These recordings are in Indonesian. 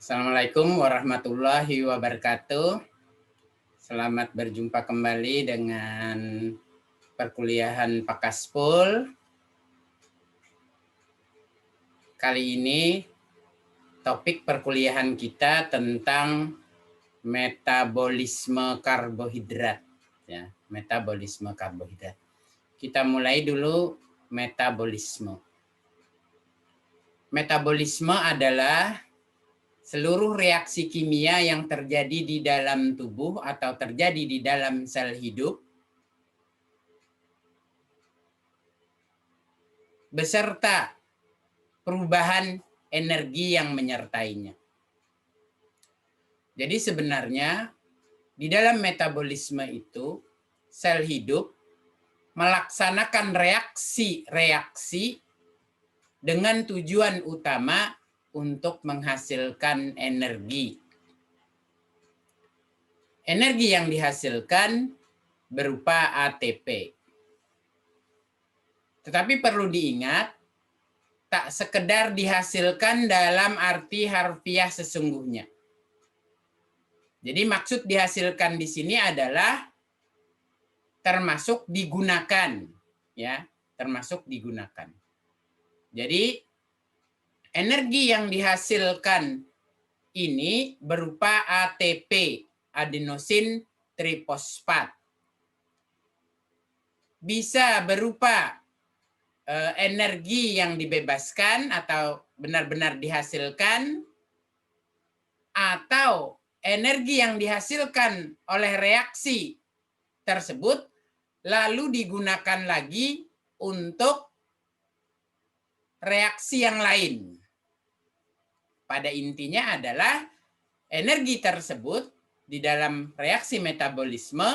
Assalamualaikum warahmatullahi wabarakatuh. Selamat berjumpa kembali dengan perkuliahan Pakaspol. Kali ini topik perkuliahan kita tentang metabolisme karbohidrat. Ya, metabolisme karbohidrat. Kita mulai dulu metabolisme. Metabolisme adalah seluruh reaksi kimia yang terjadi di dalam tubuh atau terjadi di dalam sel hidup beserta perubahan energi yang menyertainya. Jadi sebenarnya di dalam metabolisme itu sel hidup melaksanakan reaksi-reaksi dengan tujuan utama untuk menghasilkan energi. Energi yang dihasilkan berupa ATP. Tetapi perlu diingat, tak sekedar dihasilkan dalam arti harfiah sesungguhnya. Jadi maksud dihasilkan di sini adalah termasuk digunakan, ya, termasuk digunakan. Jadi energi yang dihasilkan ini berupa ATP, adenosin trifosfat. Bisa berupa energi yang dibebaskan atau benar-benar dihasilkan, atau energi yang dihasilkan oleh reaksi tersebut lalu digunakan lagi untuk reaksi yang lain. Pada intinya adalah energi tersebut di dalam reaksi metabolisme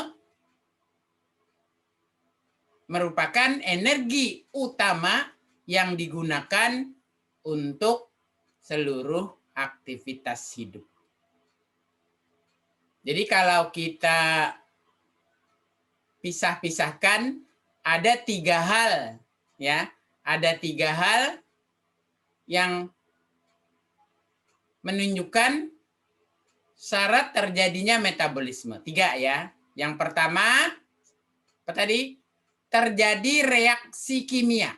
merupakan energi utama yang digunakan untuk seluruh aktivitas hidup. Jadi kalau kita pisah-pisahkan, ada 3 hal, ya, ada 3 hal yang menunjukkan syarat terjadinya metabolisme. 3 ya. Yang pertama, apa tadi? Terjadi reaksi kimia.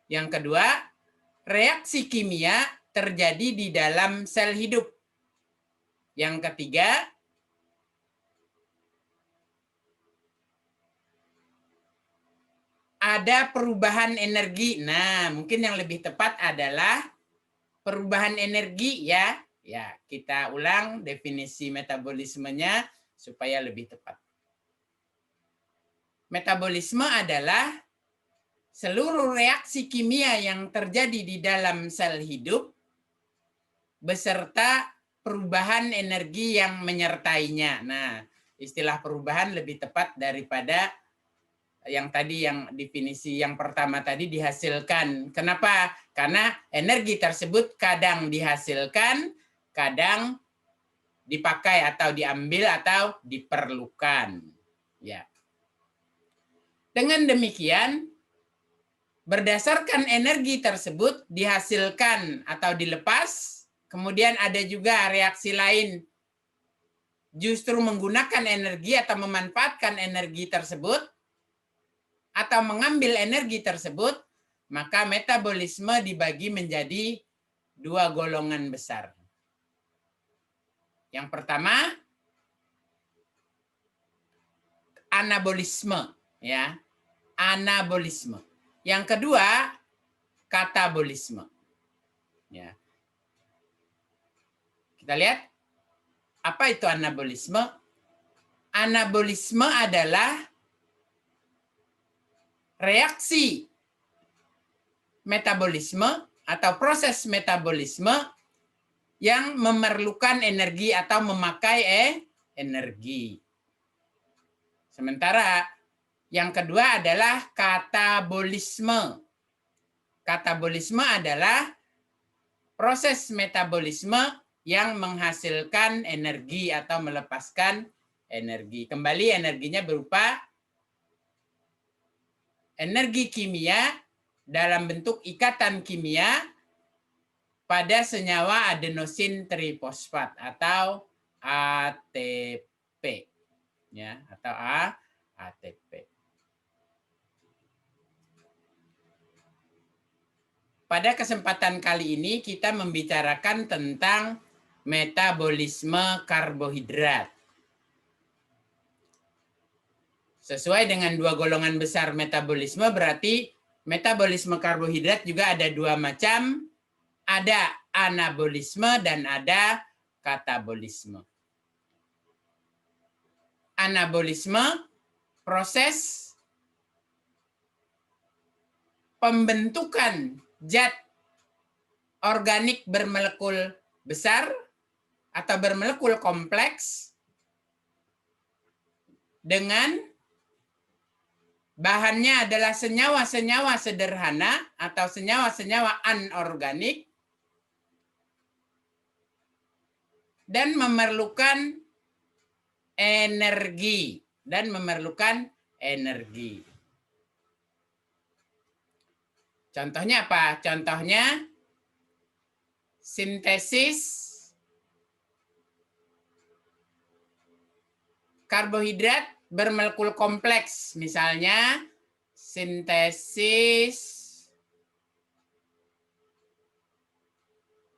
Yang kedua, reaksi kimia terjadi di dalam sel hidup. Yang ketiga, ada perubahan energi. Nah, mungkin yang lebih tepat adalah perubahan energi, ya. Ya, kita ulang definisi metabolismenya supaya lebih tepat. Metabolisme adalah seluruh reaksi kimia yang terjadi di dalam sel hidup beserta perubahan energi yang menyertainya. Nah, istilah perubahan lebih tepat daripada yang tadi, yang definisi yang pertama tadi, dihasilkan. Kenapa? Karena energi tersebut kadang dihasilkan, kadang dipakai atau diambil atau diperlukan. Ya. Dengan demikian, berdasarkan energi tersebut dihasilkan atau dilepas, kemudian ada juga reaksi lain justru menggunakan energi atau memanfaatkan energi tersebut atau mengambil energi tersebut, maka metabolisme dibagi menjadi 2 golongan besar. Yang pertama, anabolisme, ya. Anabolisme. Yang kedua, katabolisme. Ya. Kita lihat apa itu anabolisme. Anabolisme adalah reaksi metabolisme atau proses metabolisme yang memerlukan energi atau memakai energi. Sementara yang kedua adalah katabolisme. Katabolisme adalah proses metabolisme yang menghasilkan energi atau melepaskan energi. Kembali energinya berupa energi kimia dalam bentuk ikatan kimia pada senyawa adenosin trifosfat atau ATP, ya, atau ATP. Pada kesempatan kali ini kita membicarakan tentang metabolisme karbohidrat. Sesuai dengan dua golongan besar metabolisme, berarti metabolisme karbohidrat juga ada dua macam, ada anabolisme dan ada katabolisme. Anabolisme, proses pembentukan zat organik bermolekul besar atau bermolekul kompleks dengan bahannya adalah senyawa-senyawa sederhana atau senyawa-senyawa anorganik dan memerlukan energi Contohnya apa? Contohnya sintesis karbohidrat bermolekul kompleks, misalnya sintesis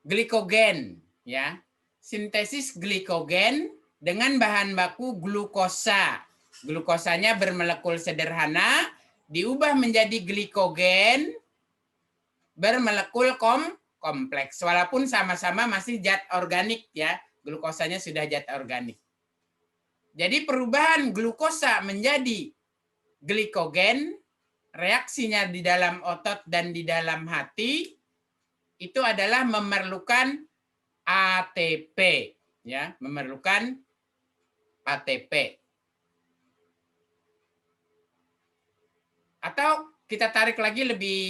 glikogen, ya. Sintesis glikogen dengan bahan baku glukosa. Glukosanya bermolekul sederhana diubah menjadi glikogen bermolekul kompleks, walaupun sama-sama masih zat organik, ya. Glukosanya sudah zat organik. Jadi perubahan glukosa menjadi glikogen, reaksinya di dalam otot dan di dalam hati itu adalah memerlukan ATP, ya, memerlukan ATP. Atau kita tarik lagi lebih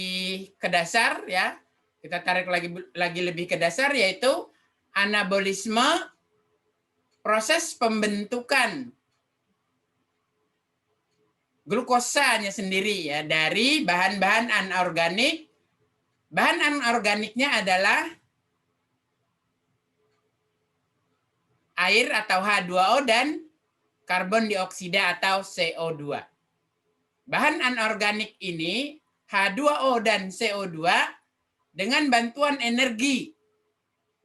ke dasar, ya. Kita tarik lagi lebih ke dasar, yaitu anabolisme, proses pembentukan glukosanya sendiri, ya, dari bahan-bahan anorganik. Bahan anorganiknya adalah air atau H2O dan karbon dioksida atau CO2. Bahan anorganik ini, H2O dan CO2, dengan bantuan energi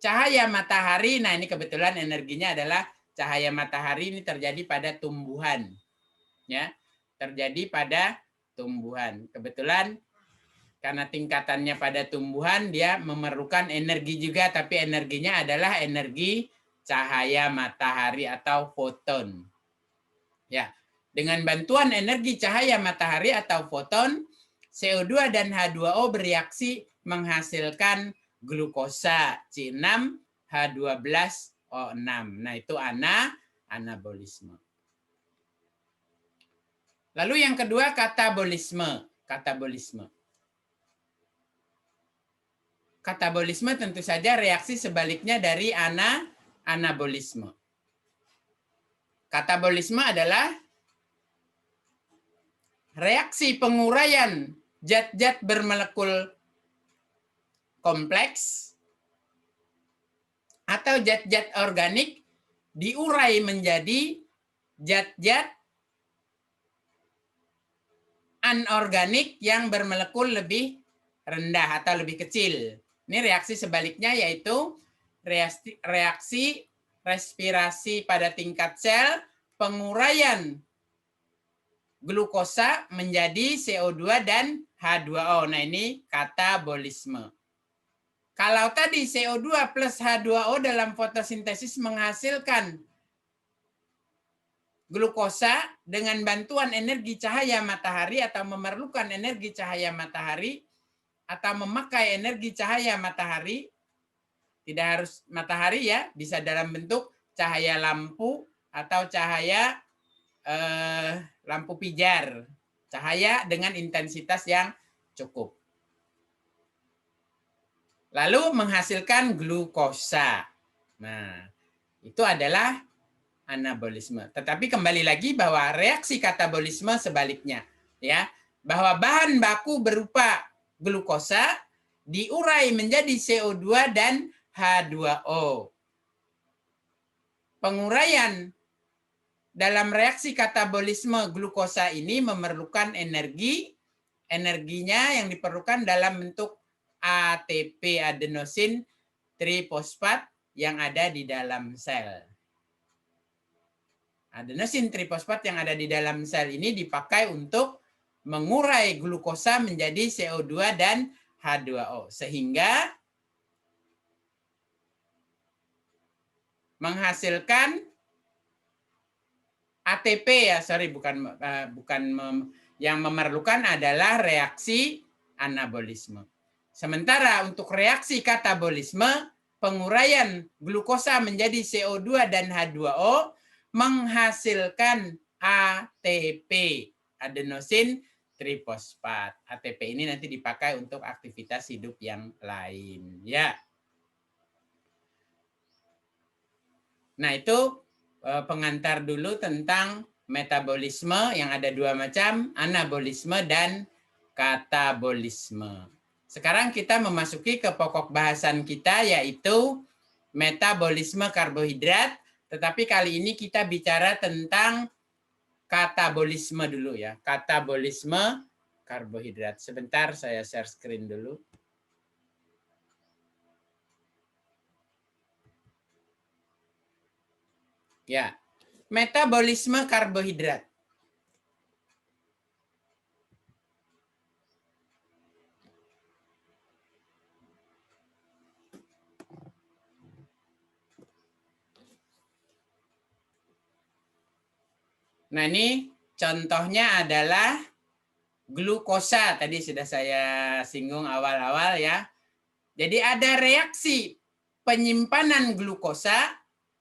cahaya matahari, nah ini kebetulan energinya adalah cahaya matahari, ini terjadi pada tumbuhan, ya, terjadi pada tumbuhan. Kebetulan karena tingkatannya pada tumbuhan, dia memerlukan energi juga, tapi energinya adalah energi cahaya matahari atau foton. Ya, dengan bantuan energi cahaya matahari atau foton, CO2 dan H2O bereaksi menghasilkan glukosa C6H12O6. Nah, itu anabolisme. Lalu yang kedua katabolisme. Katabolisme tentu saja reaksi sebaliknya dari anabolisme. Katabolisme adalah reaksi penguraian zat-zat bermolekul kompleks atau zat-zat organik diurai menjadi zat-zat anorganik yang bermolekul lebih rendah atau lebih kecil. Ini reaksi sebaliknya, yaitu reaksi respirasi pada tingkat sel, penguraian glukosa menjadi CO2 dan H2O. Nah, ini katabolisme. Kalau tadi CO2 plus H2O dalam fotosintesis menghasilkan glukosa dengan bantuan energi cahaya matahari atau memerlukan energi cahaya matahari atau memakai energi cahaya matahari, tidak harus matahari, ya, bisa dalam bentuk cahaya lampu atau cahaya lampu pijar, cahaya dengan intensitas yang cukup. Lalu menghasilkan glukosa. Nah, itu adalah anabolisme. Tetapi kembali lagi bahwa reaksi katabolisme sebaliknya, ya, bahwa bahan baku berupa glukosa diurai menjadi CO2 dan H2O. Penguraian dalam reaksi katabolisme glukosa ini memerlukan energi. Energinya yang diperlukan dalam bentuk ATP, adenosin trifosfat, yang ada di dalam sel. Adenosin trifosfat yang ada di dalam sel ini dipakai untuk mengurai glukosa menjadi CO2 dan H2O. Sehingga menghasilkan ATP ya, yang memerlukan adalah reaksi anabolisme. Sementara untuk reaksi katabolisme, penguraian glukosa menjadi CO2 dan H2O menghasilkan ATP, adenosin trifosfat. ATP ini nanti dipakai untuk aktivitas hidup yang lain, ya. Nah, itu pengantar dulu tentang metabolisme yang ada dua macam, anabolisme dan katabolisme. Sekarang kita memasuki ke pokok bahasan kita, yaitu metabolisme karbohidrat, tetapi kali ini kita bicara tentang katabolisme dulu ya, katabolisme karbohidrat. Sebentar saya share screen dulu. Ya, metabolisme karbohidrat. Nah, ini contohnya adalah glukosa. Tadi sudah saya singgung awal-awal ya. Jadi ada reaksi penyimpanan glukosa.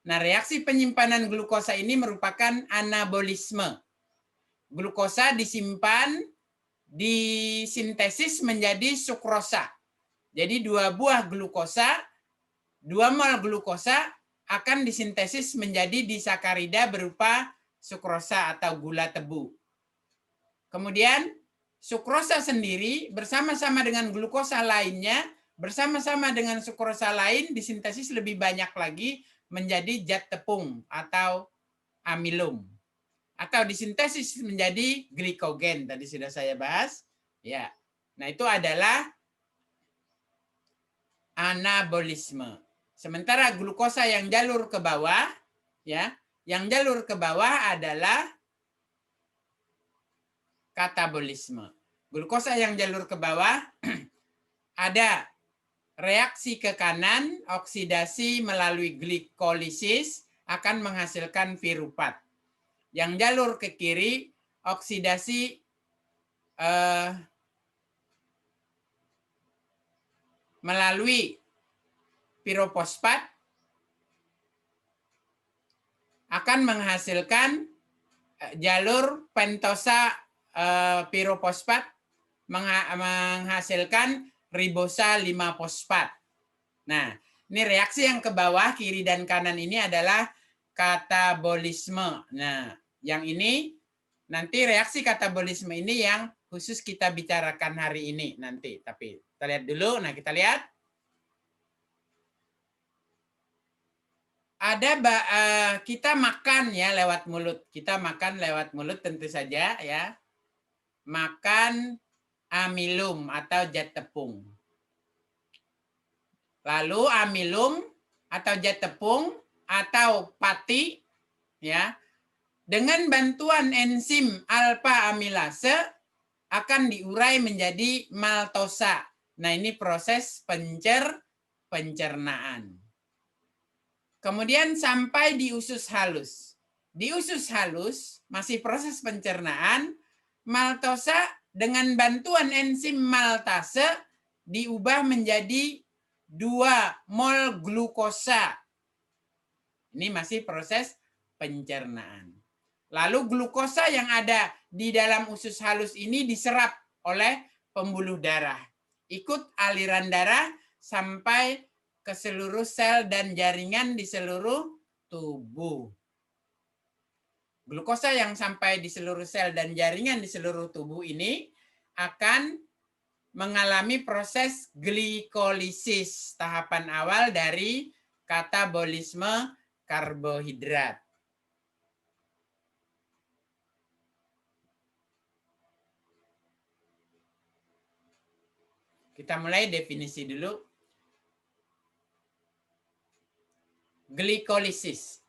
Nah, reaksi penyimpanan glukosa ini merupakan anabolisme. Glukosa disimpan, disintesis menjadi sukrosa. Jadi 2 buah glukosa, 2 mol glukosa akan disintesis menjadi disakarida berupa sukrosa atau gula tebu. Kemudian sukrosa sendiri bersama-sama dengan glukosa lainnya, bersama-sama dengan sukrosa lain disintesis lebih banyak lagi menjadi zat tepung atau amilum. Atau disintesis menjadi glikogen, tadi sudah saya bahas. Ya. Nah, itu adalah anabolisme. Sementara glukosa yang jalur ke bawah, ya, yang jalur ke bawah adalah katabolisme. Glukosa yang jalur ke bawah ada reaksi ke kanan, oksidasi melalui glikolisis akan menghasilkan piruvat. Yang jalur ke kiri, oksidasi melalui pirofosfat akan menghasilkan jalur pentosa pirofosfat menghasilkan ribosa 5-fosfat. Nah, ini reaksi yang ke bawah, kiri dan kanan ini adalah katabolisme. Nah, yang ini nanti reaksi katabolisme ini yang khusus kita bicarakan hari ini nanti. Tapi kita lihat dulu. Nah, kita lihat. Ada kita makan ya lewat mulut. Kita makan lewat mulut tentu saja ya. Makan amilum atau zat tepung. Lalu amilum atau zat tepung atau pati ya, dengan bantuan enzim alfa amilase akan diurai menjadi maltosa. Nah, ini proses pencernaan. Kemudian sampai di usus halus. Di usus halus masih proses pencernaan, maltosa dengan bantuan enzim maltase diubah menjadi 2 mol glukosa. Ini masih proses pencernaan. Lalu glukosa yang ada di dalam usus halus ini diserap oleh pembuluh darah. Ikut aliran darah sampai ke seluruh sel dan jaringan di seluruh tubuh. Glukosa yang sampai di seluruh sel dan jaringan di seluruh tubuh ini akan mengalami proses glikolisis, tahapan awal dari katabolisme karbohidrat. Kita mulai definisi dulu. Glikolisis.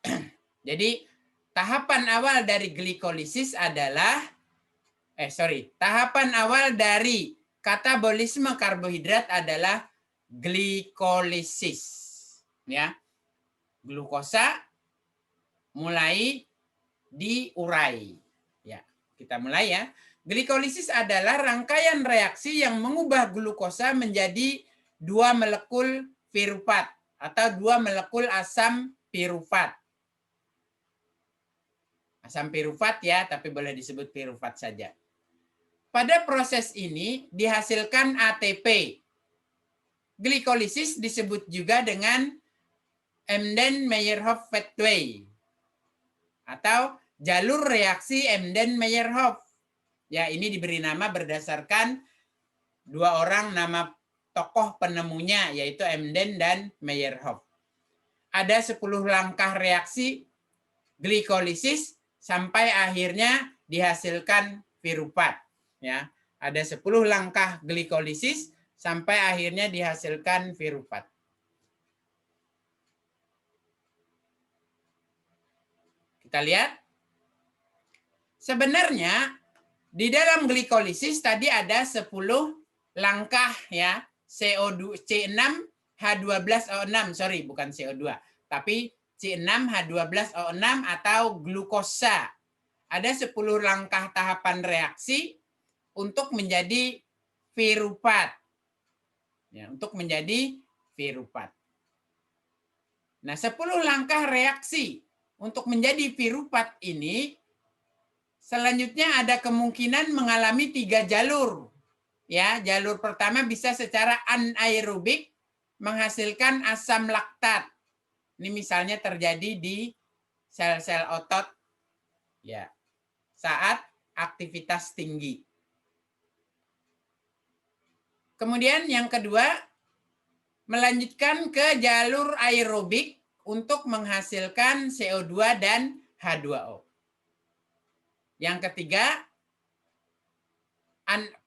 Jadi, tahapan awal dari glikolisis adalah tahapan awal dari katabolisme karbohidrat adalah glikolisis. Ya. Glukosa mulai diurai. Ya, kita mulai ya. Glikolisis adalah rangkaian reaksi yang mengubah glukosa menjadi 2 molekul piruvat atau 2 molekul asam piruvat. Asam piruvat ya, tapi boleh disebut piruvat saja. Pada proses ini dihasilkan ATP. Glikolisis disebut juga dengan Embden-Meyerhof pathway atau jalur reaksi Embden-Meyerhof. Ya, ini diberi nama berdasarkan 2 orang nama tokoh penemunya, yaitu Embden dan Meyerhof. Ada 10 langkah reaksi glikolisis sampai akhirnya dihasilkan piruvat. Ya, ada 10 langkah glikolisis sampai akhirnya dihasilkan piruvat. Kita lihat. Sebenarnya di dalam glikolisis tadi ada 10 langkah ya, C6H12O6, bukan CO2, tapi C6H12O6 atau glukosa. Ada 10 langkah tahapan reaksi untuk menjadi piruvat. Ya, untuk menjadi piruvat. Nah, 10 langkah reaksi untuk menjadi piruvat ini selanjutnya ada kemungkinan mengalami 3 jalur. Ya, jalur pertama bisa secara anaerobik menghasilkan asam laktat. Ini misalnya terjadi di sel-sel otot ya, saat aktivitas tinggi. Kemudian yang kedua, melanjutkan ke jalur aerobik untuk menghasilkan CO2 dan H2O. Yang ketiga,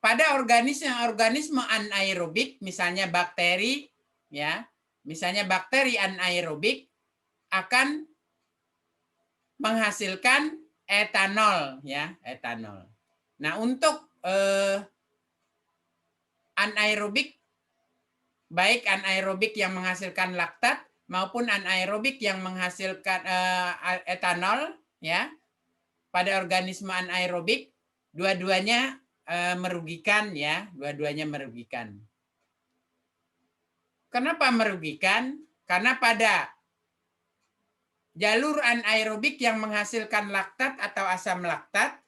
pada organisme anaerobik, misalnya bakteri, ya, misalnya bakteri anaerobik akan menghasilkan etanol, ya, etanol. Nah, untuk anaerobik, baik anaerobik yang menghasilkan laktat maupun anaerobik yang menghasilkan etanol, ya, pada organisme anaerobik, dua-duanya merugikan ya, dua-duanya merugikan. Kenapa merugikan? Karena pada jalur anaerobik yang menghasilkan laktat atau asam laktat,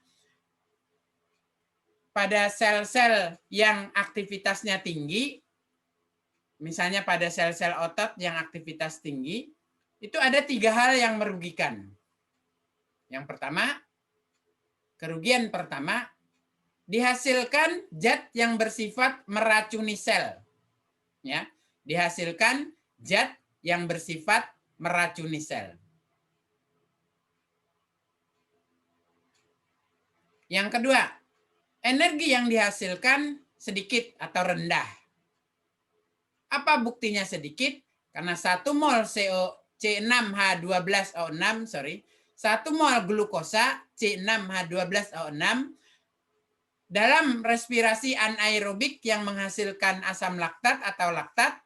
pada sel-sel yang aktivitasnya tinggi, misalnya pada sel-sel otot yang aktivitas tinggi, itu ada 3 hal yang merugikan. Yang pertama, kerugian pertama, dihasilkan zat yang bersifat meracuni sel. Ya, dihasilkan zat yang bersifat meracuni sel. Yang kedua, energi yang dihasilkan sedikit atau rendah. Apa buktinya sedikit? Karena 1 mol C6H12O6, 1 mol glukosa C6H12O6 dalam respirasi anaerobik yang menghasilkan asam laktat atau laktat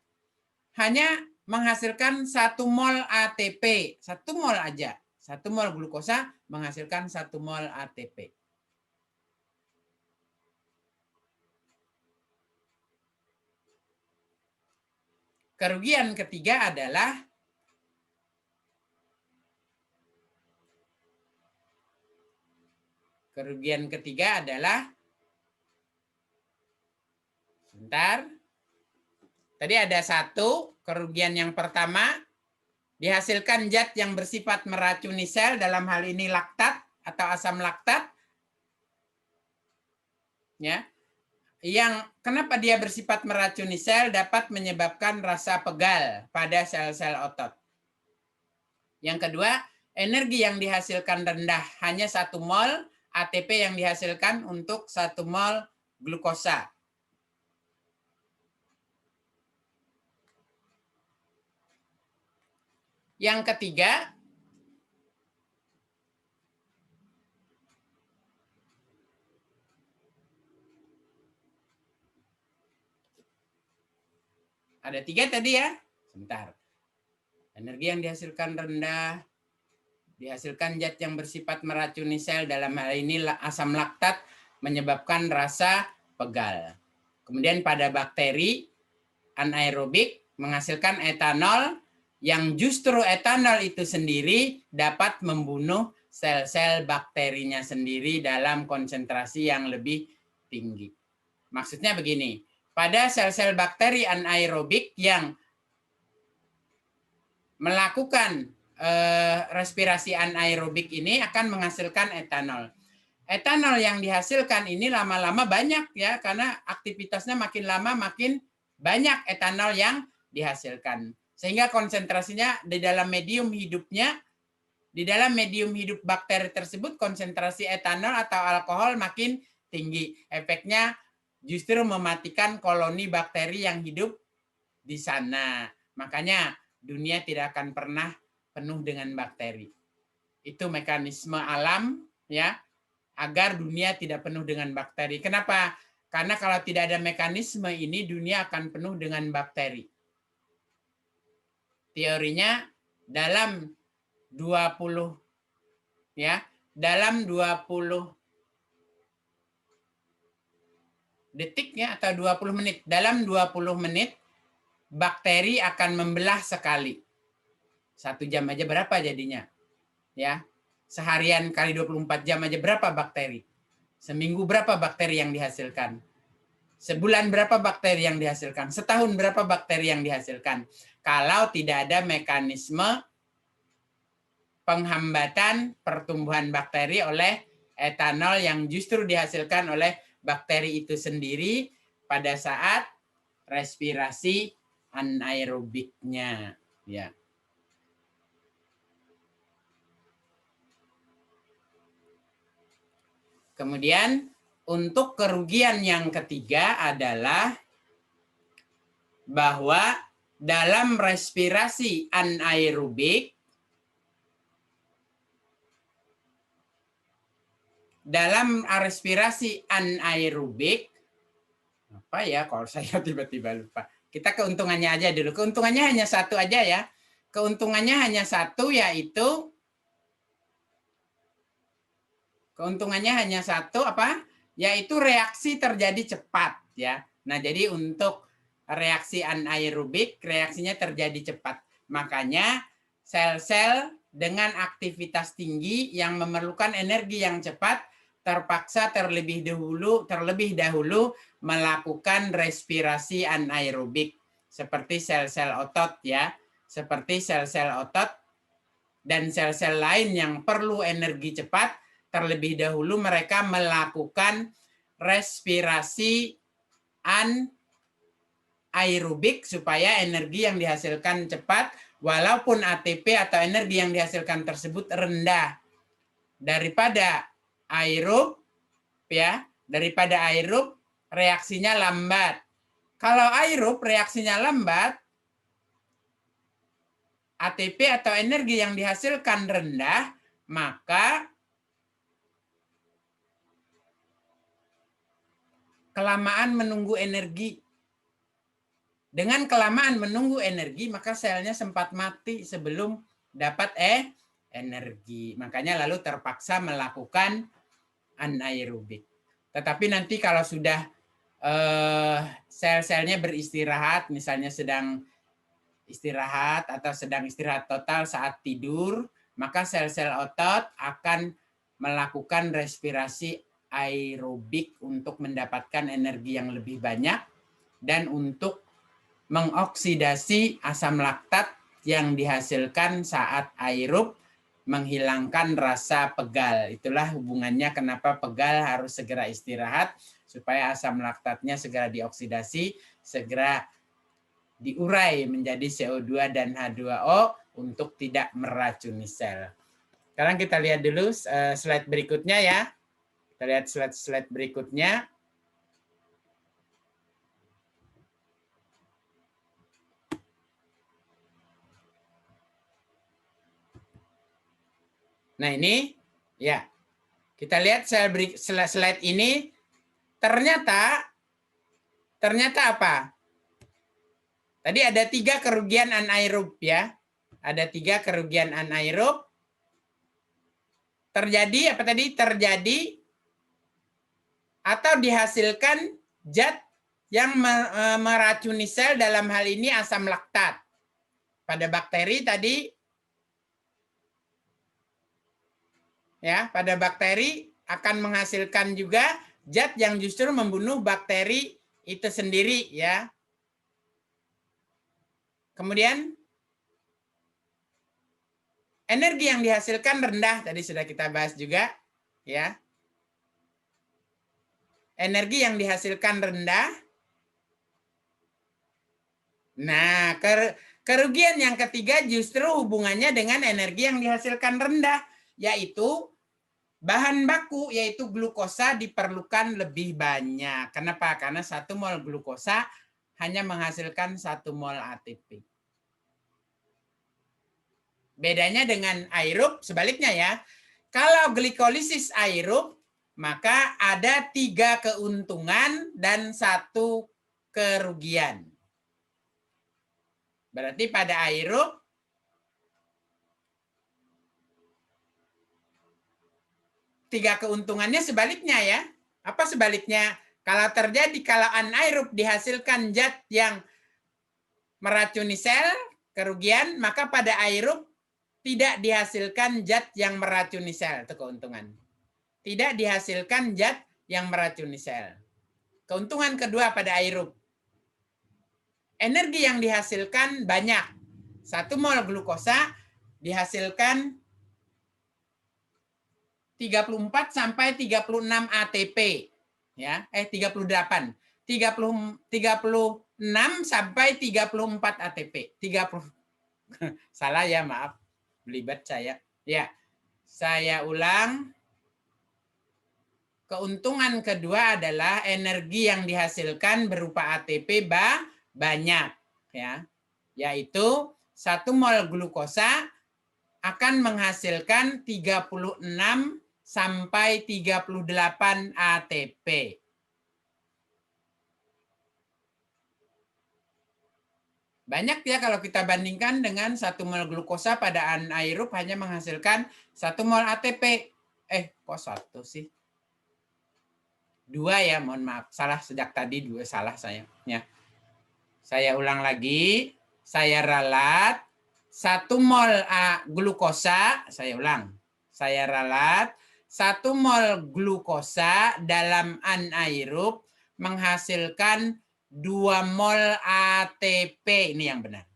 hanya menghasilkan 1 mol ATP, 1 mol aja. 1 mol glukosa menghasilkan 1 mol ATP. Kerugian ketiga adalah sebentar. Tadi ada 1, kerugian yang pertama, dihasilkan zat yang bersifat meracuni sel, dalam hal ini laktat atau asam laktat. Ya. kenapa dia bersifat meracuni sel, dapat menyebabkan rasa pegal pada sel-sel otot. Yang kedua, energi yang dihasilkan rendah, hanya 1 mol ATP yang dihasilkan untuk 1 mol glukosa. Yang ketiga, ada 3 tadi ya. Sebentar. Energi yang dihasilkan rendah, dihasilkan zat yang bersifat meracuni sel, dalam hal ini asam laktat, menyebabkan rasa pegal. Kemudian pada bakteri anaerobik menghasilkan etanol, yang justru etanol itu sendiri dapat membunuh sel-sel bakterinya sendiri dalam konsentrasi yang lebih tinggi. Maksudnya begini, pada sel-sel bakteri anaerobik yang melakukan respirasi anaerobik ini akan menghasilkan etanol. Etanol yang dihasilkan ini lama-lama banyak ya, karena aktivitasnya makin lama makin banyak etanol yang dihasilkan. Sehingga konsentrasinya di dalam medium hidupnya, di dalam medium hidup bakteri tersebut, konsentrasi etanol atau alkohol makin tinggi. Efeknya justru mematikan koloni bakteri yang hidup di sana. Makanya dunia tidak akan pernah penuh dengan bakteri. Itu mekanisme alam ya, agar dunia tidak penuh dengan bakteri. Kenapa? Karena kalau tidak ada mekanisme ini, dunia akan penuh dengan bakteri. Teorinya dalam 20 detik ya, atau 20 menit. Dalam 20 menit bakteri akan membelah sekali. 1 jam aja berapa jadinya? Ya. Seharian kali 24 jam aja berapa bakteri? Seminggu berapa bakteri yang dihasilkan? Sebulan berapa bakteri yang dihasilkan? Setahun berapa bakteri yang dihasilkan? Kalau tidak ada mekanisme penghambatan pertumbuhan bakteri oleh etanol yang justru dihasilkan oleh bakteri itu sendiri pada saat respirasi anaerobiknya. Ya. Kemudian untuk kerugian yang ketiga adalah bahwa dalam respirasi anaerobik, apa ya kalau saya tiba-tiba lupa. Kita keuntungannya aja dulu. Keuntungannya hanya 1 aja ya. Keuntungannya hanya 1, yaitu yaitu reaksi terjadi cepat ya. Nah, jadi untuk reaksi anaerobik, reaksinya terjadi cepat. Makanya sel-sel dengan aktivitas tinggi yang memerlukan energi yang cepat terpaksa terlebih dahulu melakukan respirasi anaerobik, seperti sel-sel otot ya, seperti sel-sel otot dan sel-sel lain yang perlu energi cepat. Terlebih dahulu mereka melakukan respirasi anaerobik supaya energi yang dihasilkan cepat, walaupun ATP atau energi yang dihasilkan tersebut rendah daripada aerob ya, reaksinya lambat. Kalau aerob reaksinya lambat, ATP atau energi yang dihasilkan rendah, maka kelamaan menunggu energi. Dengan kelamaan menunggu energi, maka selnya sempat mati sebelum dapat energi. Makanya lalu terpaksa melakukan anaerobik. Tetapi nanti kalau sudah sel-selnya beristirahat, misalnya sedang istirahat atau sedang istirahat total saat tidur, maka sel-sel otot akan melakukan respirasi aerobik untuk mendapatkan energi yang lebih banyak dan untuk mengoksidasi asam laktat yang dihasilkan saat aerob, menghilangkan rasa pegal. Itulah hubungannya kenapa pegal harus segera istirahat supaya asam laktatnya segera dioksidasi, segera diurai menjadi CO2 dan H2O untuk tidak meracuni sel. Sekarang kita lihat dulu slide berikutnya ya. Kita lihat slide berikutnya. Nah ini, ya. Kita lihat slide ini, ternyata apa? Tadi ada 3 kerugian anaerob ya. Ada 3 kerugian anaerob. Terjadi apa tadi? Terjadi atau dihasilkan zat yang meracuni sel, dalam hal ini asam laktat. Pada bakteri tadi, ya, pada bakteri akan menghasilkan juga zat yang justru membunuh bakteri itu sendiri ya. Kemudian energi yang dihasilkan rendah, tadi sudah kita bahas juga ya. Energi yang dihasilkan rendah. Nah, kerugian yang ketiga justru hubungannya dengan energi yang dihasilkan rendah, yaitu bahan baku, yaitu glukosa diperlukan lebih banyak. Kenapa? Karena 1 mol glukosa hanya menghasilkan 1 mol ATP. Bedanya dengan aerob, sebaliknya ya. Kalau glikolisis aerob, maka ada 3 keuntungan dan 1 kerugian. Berarti pada aerob, tiga keuntungannya sebaliknya ya. Apa sebaliknya? Kalau anaerob dihasilkan zat yang meracuni sel, kerugian, maka pada aerob tidak dihasilkan zat yang meracuni sel, itu keuntungan. Tidak dihasilkan zat yang meracuni sel. Keuntungan kedua pada aerob, energi yang dihasilkan banyak. 1 mol glukosa dihasilkan 34 sampai 36 ATP. Ya, 38. 36 sampai 34 ATP. 30. Salah ya, maaf. Belibet saya. Ya. Saya ulang. Keuntungan kedua adalah energi yang dihasilkan berupa ATP banyak ya. Yaitu 1 mol glukosa akan menghasilkan 36 sampai 38 ATP. Banyak ya kalau kita bandingkan dengan 1 mol glukosa pada anaerob hanya menghasilkan 1 mol ATP. Kok 1 sih? 2 ya, mohon maaf. Salah sejak tadi 2, salah saya. Ya. Saya ulang lagi. Saya ralat 1 mol glukosa, saya ulang. Saya ralat 1 mol glukosa dalam anaerob menghasilkan 2 mol ATP. Ini yang benar.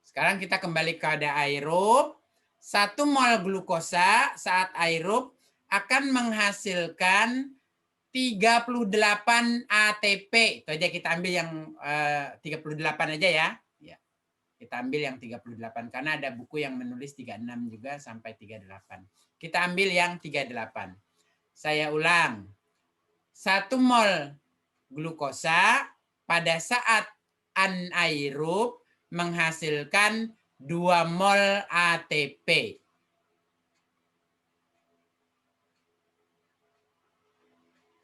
Sekarang kita kembali kepada aerob. 1 mol glukosa saat aerob akan menghasilkan 38 ATP. Itu aja, kita ambil yang 38 aja ya. Kita ambil yang 38 karena ada buku yang menulis 36 juga sampai 38. Kita ambil yang 38. Saya ulang. 1 mol glukosa pada saat anaerob menghasilkan 2 mol ATP.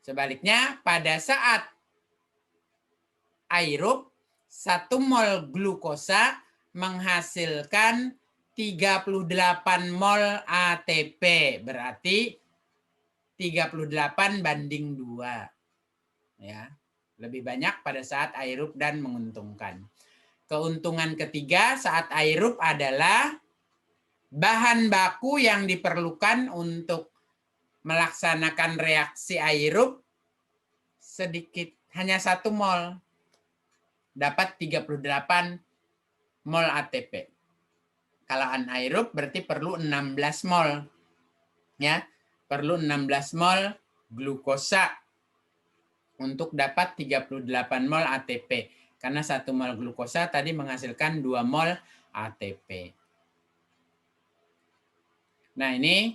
Sebaliknya, pada saat aerob, 1 mol glukosa menghasilkan 38 mol ATP. Berarti 38 banding 2. Ya, lebih banyak pada saat aerob dan menguntungkan. Keuntungan ketiga saat aerob adalah bahan baku yang diperlukan untuk melaksanakan reaksi aerob sedikit, hanya 1 mol. Dapat 38 mol ATP. Kalau anaerob berarti perlu 16 mol. Ya, perlu 16 mol glukosa untuk dapat 38 mol ATP. Karena 1 mol glukosa tadi menghasilkan 2 mol ATP. Nah, ini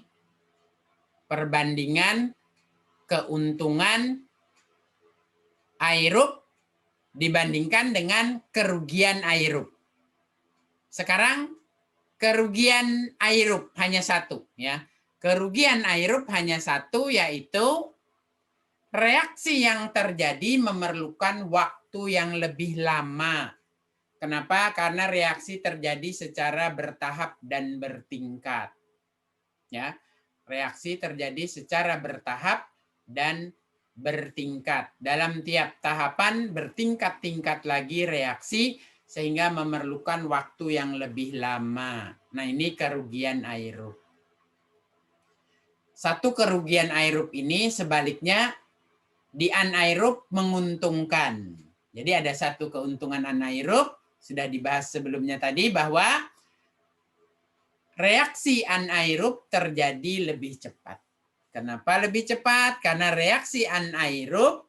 perbandingan keuntungan aerob dibandingkan dengan kerugian aerob. Sekarang kerugian aerob hanya satu, ya. Kerugian aerob hanya satu, yaitu reaksi yang terjadi memerlukan waktu yang lebih lama. Kenapa? Karena reaksi terjadi secara bertahap dan bertingkat. Ya, reaksi terjadi secara bertahap dan bertingkat. Dalam tiap tahapan bertingkat-tingkat lagi reaksi sehingga memerlukan waktu yang lebih lama. Nah, ini kerugian aerob. Satu kerugian aerob ini sebaliknya di anaerob menguntungkan. Jadi ada satu keuntungan anaerob, sudah dibahas sebelumnya tadi bahwa reaksi anaerob terjadi lebih cepat. Kenapa lebih cepat? Karena reaksi anaerob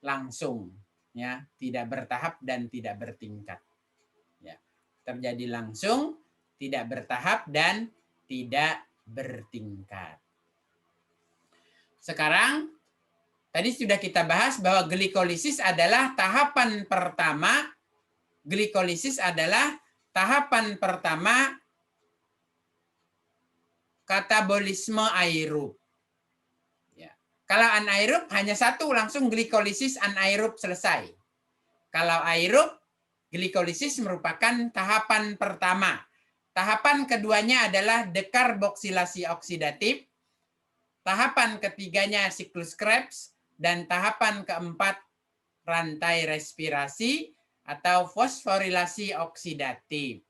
langsung, ya, tidak bertahap dan tidak bertingkat. Ya, terjadi langsung, tidak bertahap dan tidak bertingkat. Sekarang tadi sudah kita bahas bahwa glikolisis adalah tahapan pertama. Glikolisis adalah tahapan pertama katabolisme aerob. Ya. Kalau anaerob hanya satu, langsung glikolisis anaerob selesai. Kalau aerob, glikolisis merupakan tahapan pertama. Tahapan keduanya adalah dekarboksilasi oksidatif. Tahapan ketiganya siklus Krebs. Dan tahapan keempat rantai respirasi atau fosforilasi oksidatif.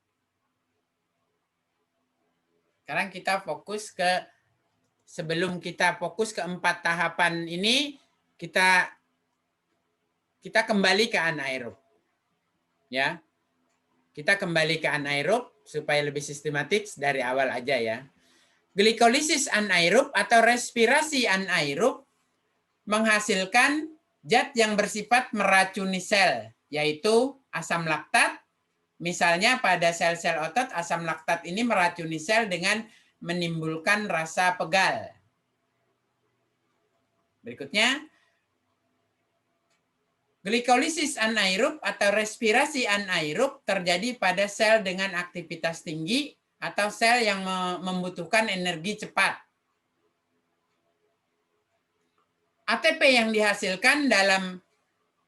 Sekarang kita fokus ke, sebelum kita fokus ke 4 tahapan ini, kita kembali ke anaerob. Ya. Kita kembali ke anaerob supaya lebih sistematik dari awal aja ya. Glikolisis anaerob atau respirasi anaerob menghasilkan zat yang bersifat meracuni sel, yaitu asam laktat. Misalnya pada sel-sel otot, asam laktat ini meracuni sel dengan menimbulkan rasa pegal. Berikutnya, glikolisis anaerob atau respirasi anaerob terjadi pada sel dengan aktivitas tinggi atau sel yang membutuhkan energi cepat. ATP yang dihasilkan dalam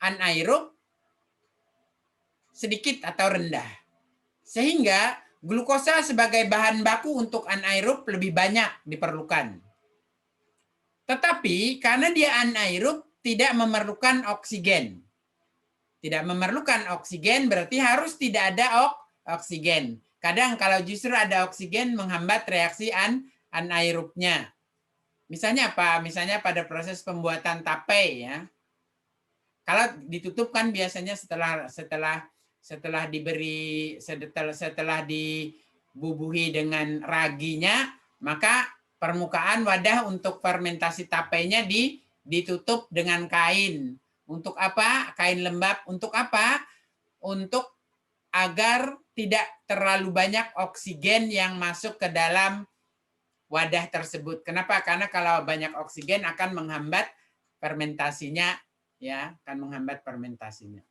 anaerob sedikit atau rendah. Sehingga glukosa sebagai bahan baku untuk anaerob lebih banyak diperlukan. Tetapi karena dia anaerob tidak memerlukan oksigen. Tidak memerlukan oksigen berarti harus tidak ada oksigen. Kadang kalau justru ada oksigen menghambat reaksi anaerobnya. Misalnya apa? Misalnya pada proses pembuatan tape ya. Kalau ditutup kan biasanya setelah dibubuhi dengan raginya, maka permukaan wadah untuk fermentasi tapenya ditutup dengan kain. Untuk apa? Kain lembab. Untuk apa? Untuk agar tidak terlalu banyak oksigen yang masuk ke dalam wadah tersebut. Kenapa? Karena kalau banyak oksigen akan menghambat fermentasinya, ya, akan menghambat fermentasinya.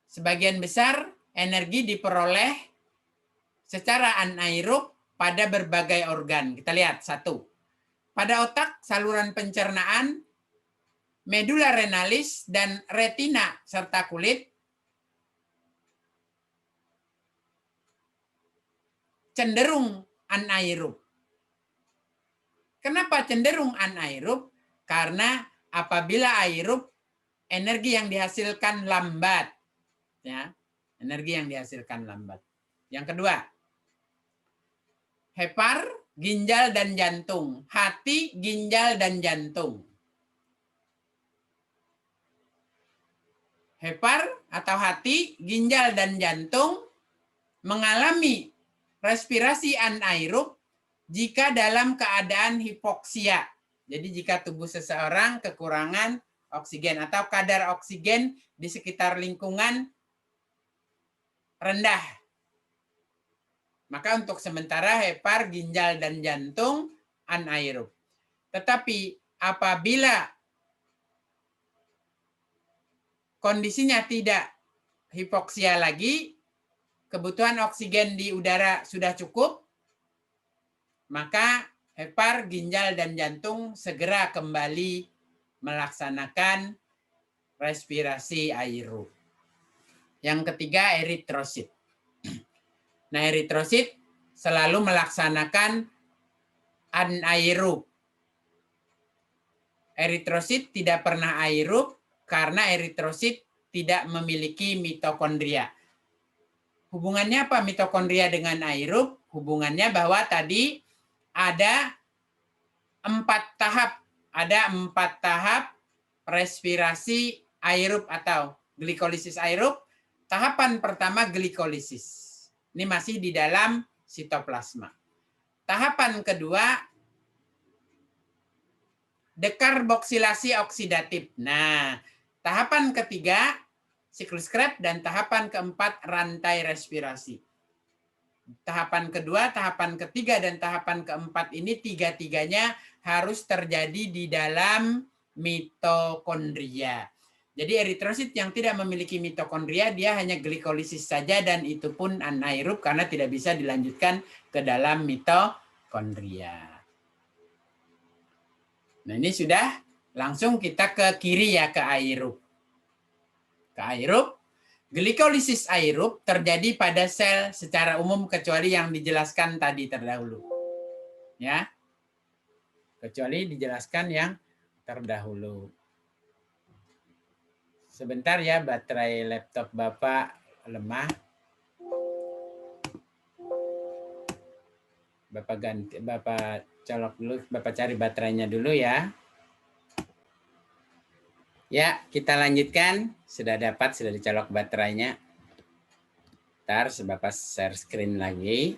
Sebagian besar energi diperoleh secara anaerob pada berbagai organ. Kita lihat satu. Pada otak, saluran pencernaan, medula renalis, dan retina serta kulit cenderung anaerob. Kenapa cenderung anaerob? Karena apabila aerob, energi yang dihasilkan lambat. Ya, energi yang dihasilkan lambat. Yang kedua, hepar, ginjal, dan jantung. Hati, ginjal, dan jantung. Hepar atau hati, ginjal, dan jantung mengalami respirasi anaerob jika dalam keadaan hipoksia. Jadi jika tubuh seseorang kekurangan oksigen atau kadar oksigen di sekitar lingkungan rendah, maka untuk sementara hepar, ginjal, dan jantung anaerob. Tetapi apabila kondisinya tidak hipoksia lagi, kebutuhan oksigen di udara sudah cukup, maka hepar, ginjal, dan jantung segera kembali melaksanakan respirasi aerob. Yang ketiga, eritrosit. Nah, eritrosit selalu melaksanakan anaerob. Eritrosit tidak pernah aerob karena eritrosit tidak memiliki mitokondria. Hubungannya apa mitokondria dengan aerob? Hubungannya bahwa tadi ada 4 tahap. Ada 4 tahap respirasi aerob atau glikolisis aerob. Tahapan pertama glikolisis. Ini masih di dalam sitoplasma. Tahapan kedua dekarboksilasi oksidatif. Nah, tahapan ketiga siklus Krebs dan tahapan keempat rantai respirasi. Tahapan kedua, tahapan ketiga, dan tahapan keempat ini tiga-tiganya harus terjadi di dalam mitokondria. Jadi eritrosit yang tidak memiliki mitokondria, dia hanya glikolisis saja dan itu pun anaerob karena tidak bisa dilanjutkan ke dalam mitokondria. Nah ini sudah langsung kita ke kiri ya, ke aerob. Ke aerob. Glikolisis aerob terjadi pada sel secara umum kecuali yang dijelaskan tadi terdahulu. Ya. Kecuali dijelaskan yang terdahulu. Sebentar ya, baterai laptop Bapak lemah. Bapak colok dulu, Bapak cari baterainya dulu ya. Ya, kita lanjutkan. Sudah dapat, sudah dicolok baterainya. Ntar Bapak share screen lagi.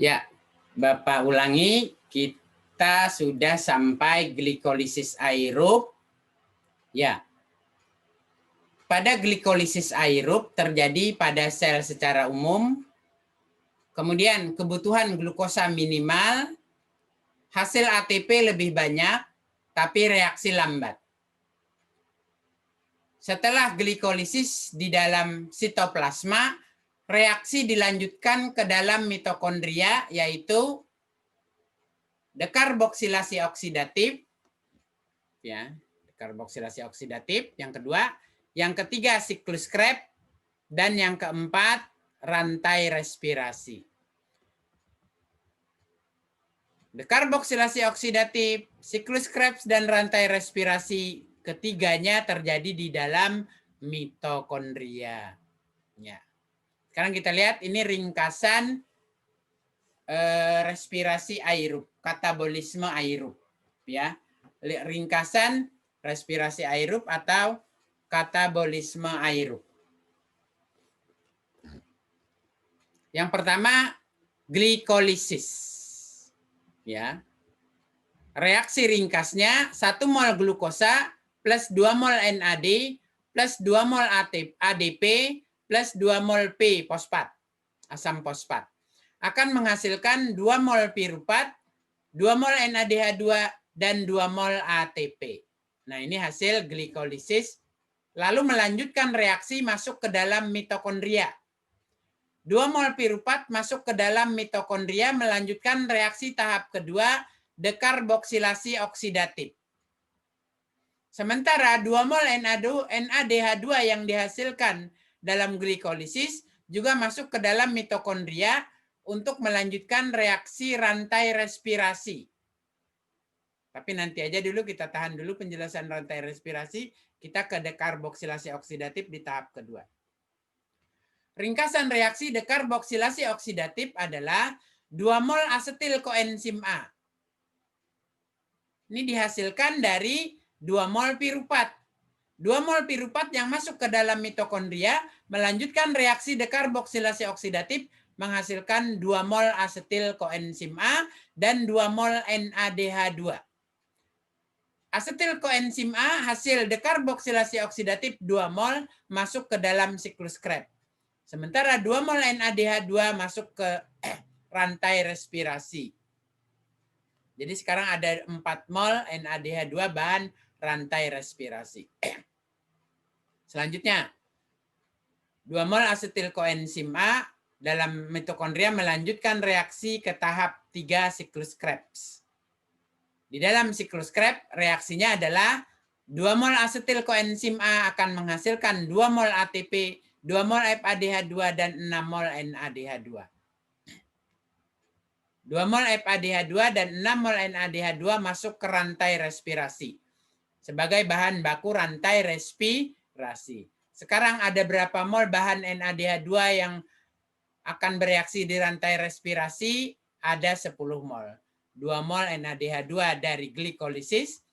Ya, Bapak ulangi, kita sudah sampai glikolisis aerob. Ya, pada glikolisis aerob terjadi pada sel secara umum, kemudian kebutuhan glukosa minimal, hasil ATP lebih banyak, tapi reaksi lambat. Setelah glikolisis di dalam sitoplasma, reaksi dilanjutkan ke dalam mitokondria, yaitu dekarboksilasi oksidatif, ya, dekarboksilasi oksidatif. Yang kedua, yang ketiga siklus Krebs, dan yang keempat rantai respirasi. Dekarboksilasi oksidatif, siklus Krebs, dan rantai respirasi ketiganya terjadi di dalam mitokondria. Ya. Sekarang kita lihat ini ringkasan respirasi aerob, katabolisme aerob, ya. Ringkasan respirasi aerob atau katabolisme aerob. Yang pertama glikolisis, ya. Reaksi ringkasnya 1 mol glukosa plus 2 mol NAD plus 2 mol ADP plus 2 mol P fosfat, asam fosfat, akan menghasilkan 2 mol piruvat, 2 mol NADH2, dan 2 mol ATP. Nah ini hasil glikolisis, lalu melanjutkan reaksi masuk ke dalam mitokondria. 2 mol piruvat masuk ke dalam mitokondria melanjutkan reaksi tahap kedua, dekarboksilasi oksidatif. Sementara 2 mol NADH2 yang dihasilkan dalam glikolisis juga masuk ke dalam mitokondria untuk melanjutkan reaksi rantai respirasi. Tapi nanti aja dulu kita tahan dulu penjelasan rantai respirasi, kita ke dekarboksilasi oksidatif di tahap kedua. Ringkasan reaksi dekarboksilasi oksidatif adalah 2 mol asetil koenzim A. Ini dihasilkan dari 2 mol piruvat. 2 mol piruvat yang masuk ke dalam mitokondria melanjutkan reaksi dekarboksilasi oksidatif menghasilkan 2 mol asetil koenzim A dan 2 mol NADH2. Asetil koenzim A hasil dekarboksilasi oksidatif 2 mol masuk ke dalam siklus Krebs. Sementara 2 mol NADH2 masuk ke rantai respirasi. Jadi sekarang ada 4 mol NADH2 bahan rantai respirasi. Selanjutnya, 2 mol asetil koenzim A dalam mitokondria melanjutkan reaksi ke tahap 3 siklus Krebs. Di dalam siklus Krebs, reaksinya adalah 2 mol asetil koenzim A akan menghasilkan 2 mol ATP, 2 mol FADH2, dan 6 mol NADH2. 2 mol FADH2 dan 6 mol NADH2 masuk ke rantai respirasi sebagai bahan baku rantai respirasi. Sekarang ada berapa mol bahan NADH2 yang akan bereaksi di rantai respirasi? Ada 10 mol. 2 mol NADH2 dari glikolisis,